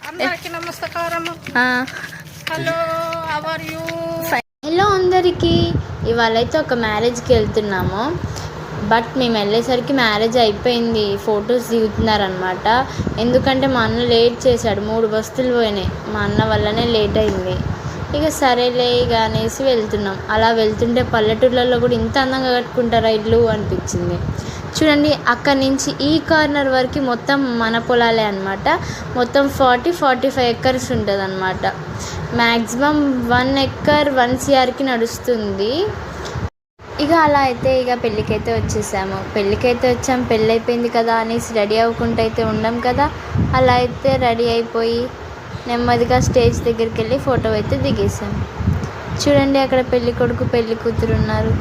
అందరికి నమస్కారము. Hello, how are you? Hello అందరికీ. ఇవాళ అయితే ఒక మ్యారేజ్కి వెళ్తున్నాము. బట్ మేము వెళ్ళేసరికి మ్యారేజ్ అయిపోయింది. ఫొటోస్ దిగుతున్నారనమాట. ఎందుకంటే మా అన్న లేట్ చేశాడు, 3 బస్తులు పోయినాయి. మా అన్న వల్లనే లేట్ అయింది. ఇక సరేలే ఇక అనేసి వెళ్తున్నాం. అలా వెళ్తుంటే పల్లెటూర్లలో కూడా ఇంత అందంగా కట్టుకుంటారా ఇల్లు అనిపించింది. చూడండి, అక్కడి నుంచి ఈ కార్నర్ వరకు మొత్తం మన పొలాలే అనమాట. మొత్తం 45 ఎకర్స్ ఉంటుంది అనమాట. మ్యాక్సిమం 1 ఎకర్ 1 CRకి నడుస్తుంది. ఇక అలా అయితే ఇక పెళ్ళికైతే వచ్చేసాము. పెళ్ళి అయిపోయింది కదా అనేసి రెడీ అవ్వకుండా అయితే ఉండం కదా. అలా అయితే రెడీ అయిపోయి నెమ్మదిగా స్టేజ్ దగ్గరికి వెళ్ళి ఫోటో అయితే దిగేసాం. చూడండి, అక్కడ పెళ్ళి కొడుకు పెళ్ళి కూతురు ఉన్నారు.